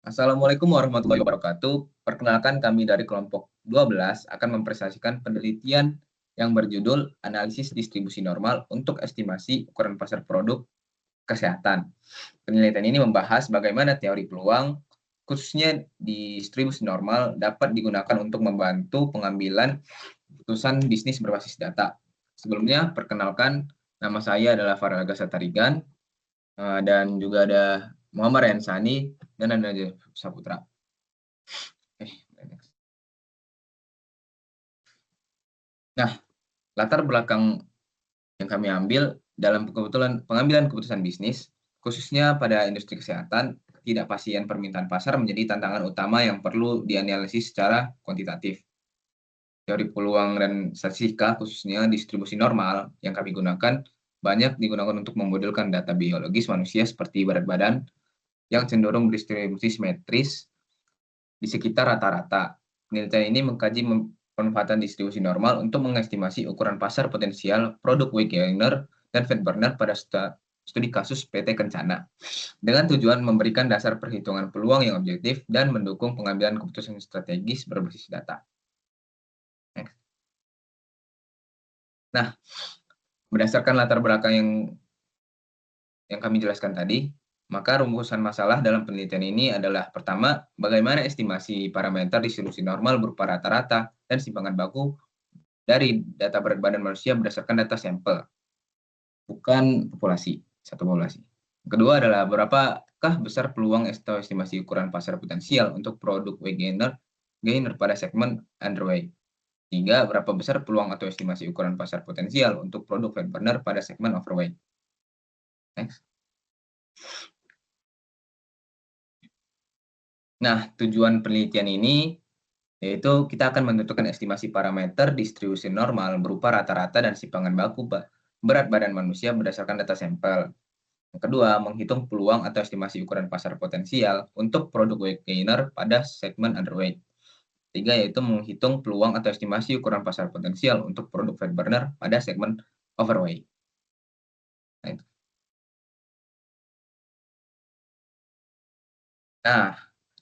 Assalamualaikum warahmatullahi wabarakatuh. Perkenalkan kami dari kelompok 12 akan mempresentasikan penelitian yang berjudul Analisis Distribusi Normal untuk Estimasi Ukuran Pasar Produk Kesehatan. Penelitian ini membahas bagaimana teori peluang, khususnya distribusi normal, dapat digunakan untuk membantu pengambilan keputusan bisnis berbasis data. Sebelumnya, perkenalkan, nama saya adalah Farel Gasatarigan, dan juga ada Muhammad Rensani dan ada Saputra. Nah, latar belakang yang kami ambil dalam kebetulan pengambilan keputusan bisnis, khususnya pada industri kesehatan, ketidakpastian permintaan pasar menjadi tantangan utama yang perlu dianalisis secara kuantitatif. Teori peluang dan statistika, khususnya distribusi normal yang kami gunakan, banyak digunakan untuk memodelkan data biologis manusia seperti berat badan yang cenderung berdistribusi simetris di sekitar rata-rata. Penelitian ini mengkaji pemanfaatan distribusi normal untuk mengestimasi ukuran pasar potensial produk weight gainer dan fat burner pada studi kasus PT Kencana, dengan tujuan memberikan dasar perhitungan peluang yang objektif dan mendukung pengambilan keputusan strategis berbasis data. Next. Nah, berdasarkan latar belakang yang kami jelaskan tadi, maka rumusan masalah dalam penelitian ini adalah pertama, bagaimana estimasi parameter distribusi normal berupa rata-rata dan simpangan baku dari data berat badan manusia berdasarkan data sampel, bukan populasi, satu populasi. Kedua adalah berapakah besar peluang atau estimasi ukuran pasar potensial untuk produk weight gainer pada segmen underweight. Tiga, berapa besar peluang atau estimasi ukuran pasar potensial untuk produk fat burner pada segmen overweight. Next. Nah, tujuan penelitian ini yaitu kita akan menentukan estimasi parameter distribusi normal berupa rata-rata dan simpangan baku berat badan manusia berdasarkan data sampel. Yang kedua, menghitung peluang atau estimasi ukuran pasar potensial untuk produk weight gainer pada segmen underweight. Tiga, yaitu menghitung peluang atau estimasi ukuran pasar potensial untuk produk fat burner pada segmen overweight. Nah,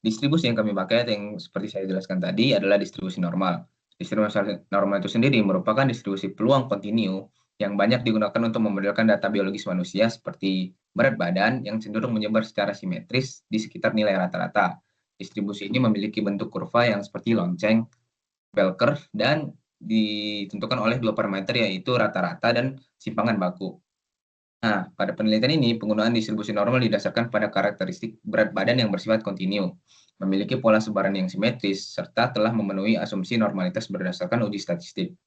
distribusi yang kami pakai yang seperti saya jelaskan tadi adalah distribusi normal. Distribusi normal itu sendiri merupakan distribusi peluang kontinu yang banyak digunakan untuk memodelkan data biologis manusia seperti berat badan yang cenderung menyebar secara simetris di sekitar nilai rata-rata. Distribusi ini memiliki bentuk kurva yang seperti lonceng, bell curve, dan ditentukan oleh dua parameter yaitu rata-rata dan simpangan baku. Nah, pada penelitian ini, penggunaan distribusi normal didasarkan pada karakteristik berat badan yang bersifat kontinu, memiliki pola sebaran yang simetris, serta telah memenuhi asumsi normalitas berdasarkan uji statistik.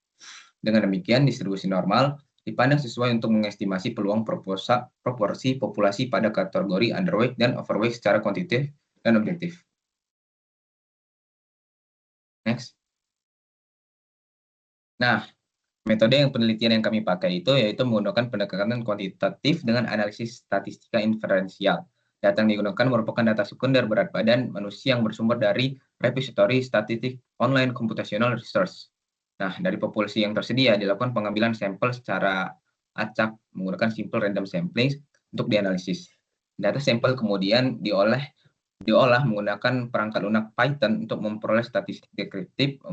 Dengan demikian, distribusi normal dipandang sesuai untuk mengestimasi peluang proporsi populasi pada kategori underweight dan overweight secara kuantitatif dan objektif. Next. Nah, metode penelitian yang kami pakai itu yaitu menggunakan pendekatan kuantitatif dengan analisis statistika inferensial. Data yang digunakan merupakan data sekunder berat badan manusia yang bersumber dari repository statistik online computational research. Nah, dari populasi yang tersedia dilakukan pengambilan sampel secara acak menggunakan simple random sampling untuk dianalisis. Data sampel kemudian diolah menggunakan perangkat lunak Python untuk memperoleh statistik deskriptif,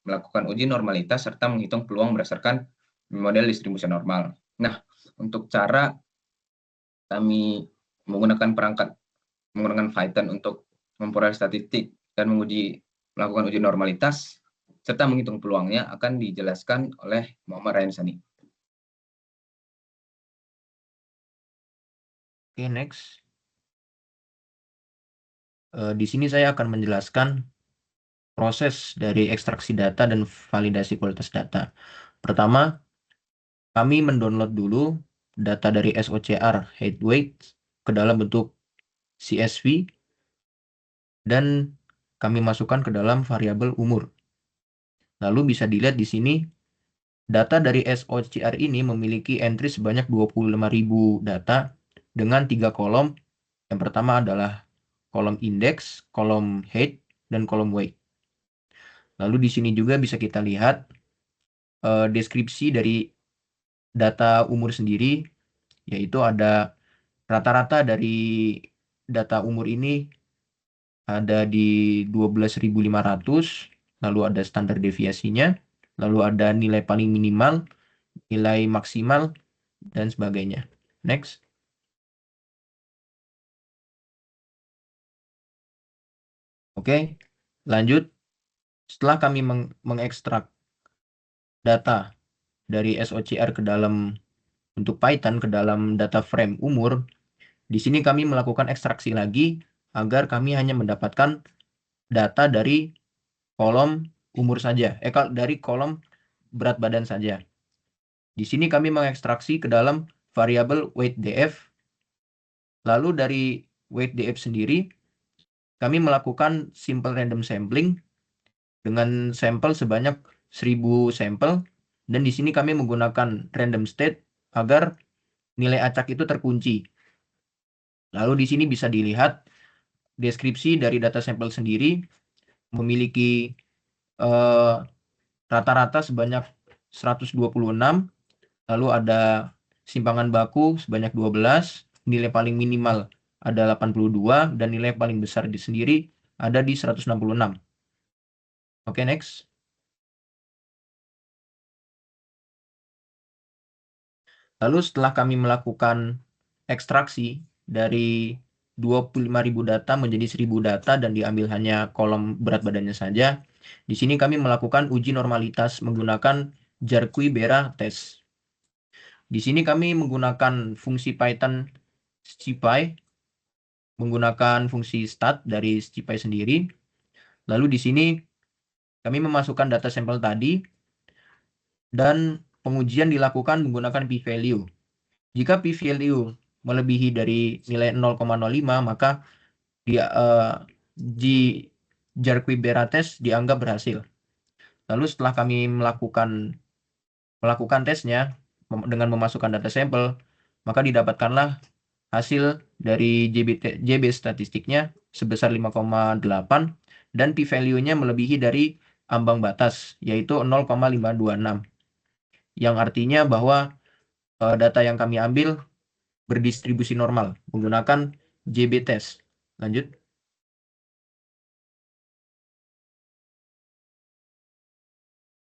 melakukan uji normalitas, serta menghitung peluang berdasarkan model distribusi normal. Nah, untuk cara kami menggunakan Python untuk memperoleh statistik dan melakukan uji normalitas, serta menghitung peluangnya akan dijelaskan oleh Muhammad Rainsani. Oke, next. Di sini saya akan menjelaskan proses dari ekstraksi data dan validasi kualitas data. Pertama, kami mendownload dulu data dari SOCR height weight ke dalam bentuk CSV dan kami masukkan ke dalam variabel umur. Lalu bisa dilihat di sini data dari SOCR ini memiliki entry sebanyak 25.000 data dengan 3 kolom. Yang pertama adalah kolom index, kolom height, dan kolom weight. Lalu di sini juga bisa kita lihat deskripsi dari data umur sendiri, yaitu ada rata-rata dari data umur ini ada di 12.500, lalu ada standar deviasinya, lalu ada nilai paling minimal, nilai maksimal, dan sebagainya. Next. Oke, lanjut. Setelah kami mengekstrak data dari SOCR ke dalam untuk Python ke dalam data frame umur, di sini kami melakukan ekstraksi lagi agar kami hanya mendapatkan data dari kolom umur saja, dari kolom berat badan saja. Di sini kami mengekstraksi ke dalam variabel weight df. Lalu dari weight df sendiri, kami melakukan simple random sampling dengan sampel sebanyak 1000 sampel. Dan di sini kami menggunakan random state agar nilai acak itu terkunci. Lalu di sini bisa dilihat deskripsi dari data sampel sendiri memiliki rata-rata sebanyak 126, lalu ada simpangan baku sebanyak 12, nilai paling minimal ada 82, dan nilai paling besar sendiri ada di 166. Oke, next. Lalu setelah kami melakukan ekstraksi dari 25.000 data menjadi 1.000 data dan diambil hanya kolom berat badannya saja, di sini kami melakukan uji normalitas menggunakan Jarque-Bera test. Di sini kami menggunakan fungsi Python scipy, menggunakan fungsi stat dari scipy sendiri. Lalu di sini kami memasukkan data sampel tadi dan pengujian dilakukan menggunakan p-value. Jika p-value melebihi dari nilai 0,05, maka di Jarque-Bera test dianggap berhasil. Lalu setelah kami melakukan tesnya dengan memasukkan data sampel, maka didapatkanlah hasil dari JB statistiknya sebesar 5,8 dan p-value-nya melebihi dari ambang batas, yaitu 0,526. Yang artinya bahwa data yang kami ambil berdistribusi normal menggunakan JB test. Lanjut.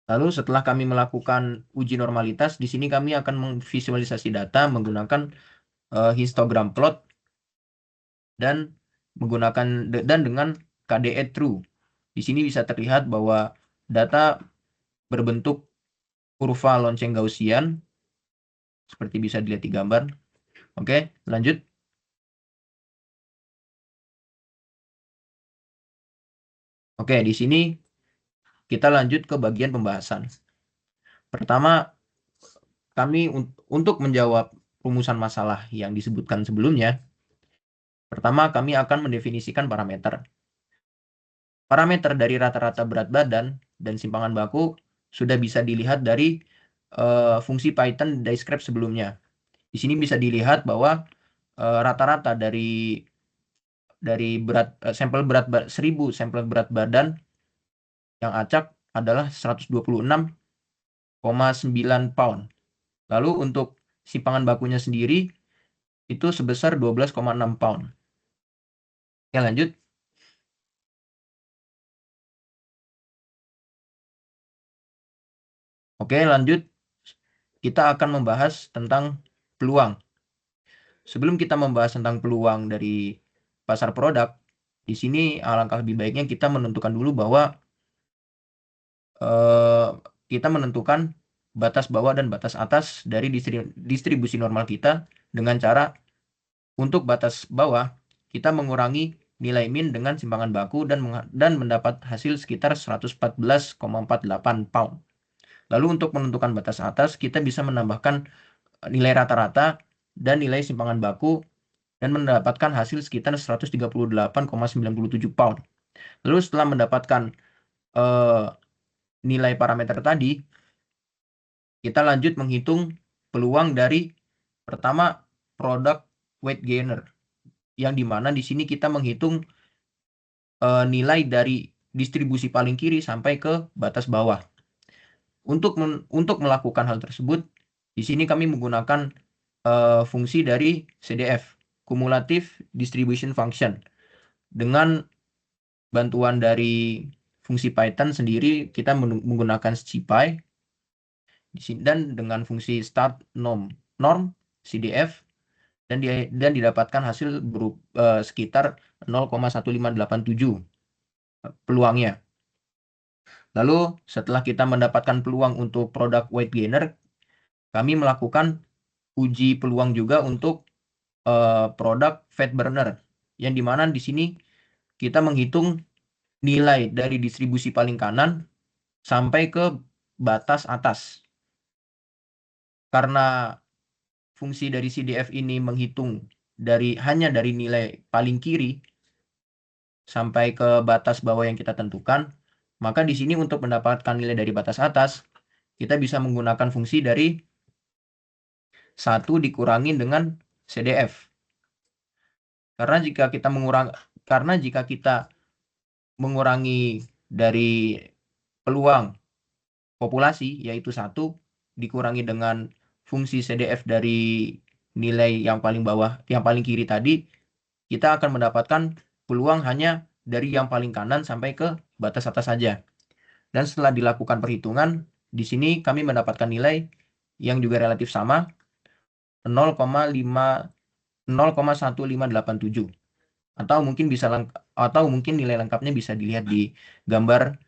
Lalu setelah kami melakukan uji normalitas, di sini kami akan memvisualisasi data menggunakan histogram plot dan dengan KDE true. Di sini bisa terlihat bahwa data berbentuk kurva lonceng Gaussian seperti bisa dilihat di gambar. Oke, lanjut. Oke, di sini kita lanjut ke bagian pembahasan. Pertama, kami untuk menjawab rumusan masalah yang disebutkan sebelumnya, pertama kami akan mendefinisikan parameter. Parameter dari rata-rata berat badan dan simpangan baku sudah bisa dilihat dari fungsi Python describe sebelumnya. Di sini bisa dilihat bahwa rata-rata dari sampel 1000 sampel berat badan yang acak adalah 126,9 pound. Lalu untuk simpangan bakunya sendiri itu sebesar 12,6 pound. Oke, lanjut. Oke, lanjut. Kita akan membahas tentang peluang. Sebelum kita membahas tentang peluang dari pasar produk, di sini alangkah lebih baiknya kita menentukan dulu bahwa kita menentukan batas bawah dan batas atas dari distribusi normal kita dengan cara untuk batas bawah kita mengurangi nilai min dengan simpangan baku dan mendapat hasil sekitar 114,48 pound. Lalu untuk menentukan batas atas kita bisa menambahkan nilai rata-rata dan nilai simpangan baku dan mendapatkan hasil sekitar 138,97 pound. Lalu setelah mendapatkan nilai parameter tadi, kita lanjut menghitung peluang dari pertama product weight gainer, yang dimana di sini kita menghitung nilai dari distribusi paling kiri sampai ke batas bawah. Untuk melakukan hal tersebut, di sini kami menggunakan fungsi dari CDF, Cumulative Distribution Function, dengan bantuan dari fungsi Python sendiri kita menggunakan scipy dan dengan fungsi start norm CDF dan didapatkan hasil sekitar 0,1587 peluangnya. Lalu setelah kita mendapatkan peluang untuk produk weight gainer, kami melakukan uji peluang juga untuk produk fat burner, yang dimana di sini kita menghitung nilai dari distribusi paling kanan sampai ke batas atas. Karena fungsi dari CDF ini menghitung hanya dari nilai paling kiri sampai ke batas bawah yang kita tentukan, maka di sini untuk mendapatkan nilai dari batas atas, kita bisa menggunakan fungsi dari 1 dikurangi dengan CDF. Karena jika kita mengurangi dari peluang populasi, yaitu 1, dikurangi dengan fungsi CDF dari nilai yang paling bawah, yang paling kiri tadi, kita akan mendapatkan peluang hanya dari yang paling kanan sampai ke batas atas saja. Dan setelah dilakukan perhitungan, di sini kami mendapatkan nilai yang juga relatif sama, 0,1587. Atau mungkin nilai lengkapnya bisa dilihat di gambar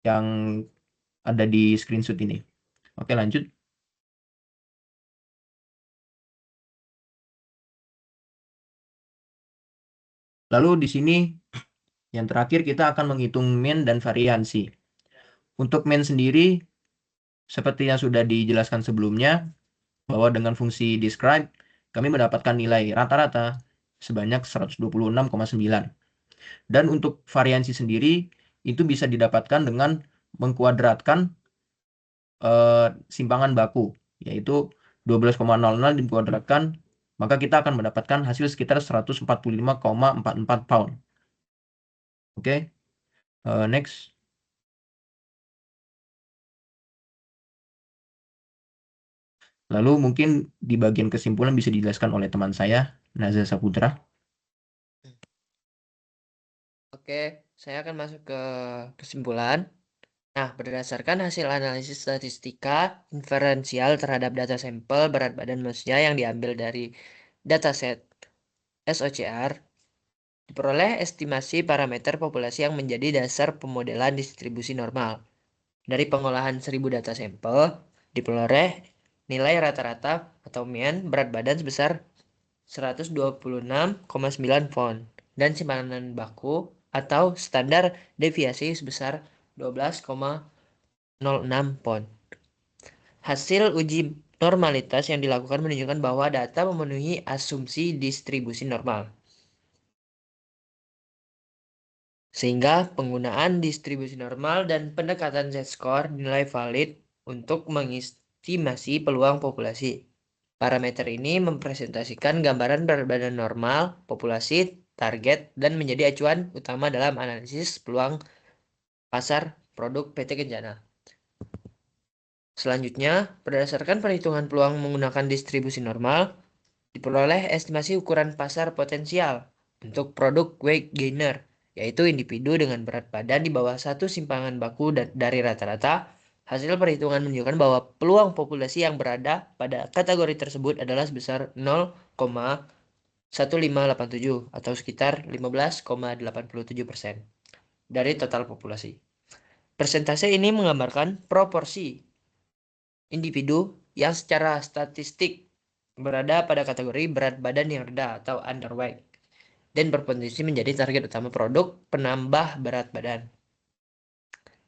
yang ada di screenshot ini. Oke, lanjut. Lalu di sini yang terakhir kita akan menghitung mean dan variansi. Untuk mean sendiri, seperti yang sudah dijelaskan sebelumnya, bahwa dengan fungsi describe, kami mendapatkan nilai rata-rata sebanyak 126,9. Dan untuk variansi sendiri, itu bisa didapatkan dengan mengkuadratkan simpangan baku, yaitu 12,00 dikuadratkan, maka kita akan mendapatkan hasil sekitar 145,44 pound. Oke, next. Lalu mungkin di bagian kesimpulan bisa dijelaskan oleh teman saya, Nazar Saputra. Oke, saya akan masuk ke kesimpulan. Nah, berdasarkan hasil analisis statistika inferensial terhadap data sampel berat badan manusia yang diambil dari dataset SOCR, diperoleh estimasi parameter populasi yang menjadi dasar pemodelan distribusi normal. Dari pengolahan 1000 data sampel, diperoleh nilai rata-rata atau mean berat badan sebesar 126,9 pound dan simpanan baku atau standar deviasi sebesar 12,06 pound. Hasil uji normalitas yang dilakukan menunjukkan bahwa data memenuhi asumsi distribusi normal. Sehingga penggunaan distribusi normal dan pendekatan Z-score dinilai valid untuk mengestimasi peluang populasi. Parameter ini mempresentasikan gambaran berat badan normal, populasi, target, dan menjadi acuan utama dalam analisis peluang pasar produk PT Kencana. Selanjutnya, berdasarkan perhitungan peluang menggunakan distribusi normal, diperoleh estimasi ukuran pasar potensial untuk produk weight gainer, yaitu individu dengan berat badan di bawah 1 simpangan baku dari rata-rata. Hasil perhitungan menunjukkan bahwa peluang populasi yang berada pada kategori tersebut adalah sebesar 0,1587 atau sekitar 15,87% dari total populasi. Persentase ini menggambarkan proporsi individu yang secara statistik berada pada kategori berat badan yang rendah atau underweight dan berpotensi menjadi target utama produk penambah berat badan.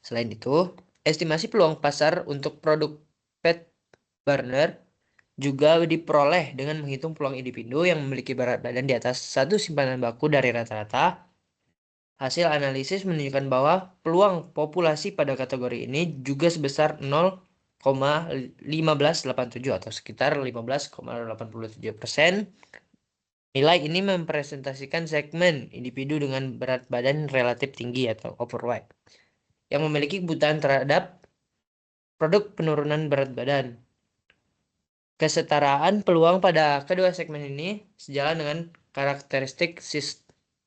Selain itu, estimasi peluang pasar untuk produk fat burner juga diperoleh dengan menghitung peluang individu yang memiliki berat badan di atas 1 simpanan baku dari rata-rata. Hasil analisis menunjukkan bahwa peluang populasi pada kategori ini juga sebesar 0,1587 atau sekitar 15,87%. Nilai ini mempresentasikan segmen individu dengan berat badan relatif tinggi atau overweight yang memiliki kebutuhan terhadap produk penurunan berat badan. Kesetaraan peluang pada kedua segmen ini sejalan dengan karakteristik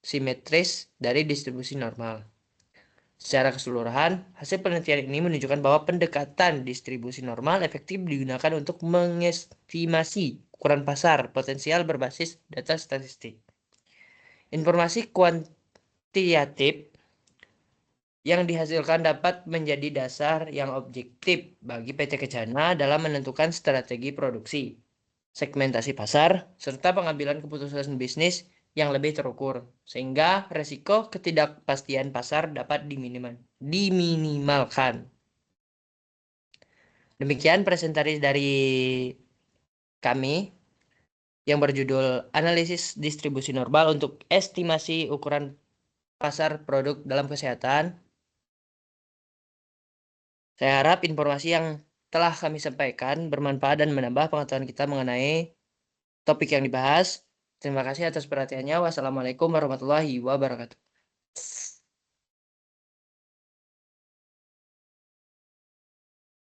simetris dari distribusi normal. Secara keseluruhan, hasil penelitian ini menunjukkan bahwa pendekatan distribusi normal efektif digunakan untuk mengestimasi ukuran pasar potensial berbasis data statistik. Informasi kuantitatif yang dihasilkan dapat menjadi dasar yang objektif bagi PT Kencana dalam menentukan strategi produksi, segmentasi pasar, serta pengambilan keputusan bisnis yang lebih terukur, sehingga resiko ketidakpastian pasar dapat diminimalkan. Demikian presentasi dari kami yang berjudul Analisis Distribusi Normal untuk Estimasi Ukuran Pasar Produk dalam Kesehatan. Saya harap informasi yang telah kami sampaikan bermanfaat dan menambah pengetahuan kita mengenai topik yang dibahas. Terima kasih atas perhatiannya. Wassalamualaikum warahmatullahi wabarakatuh.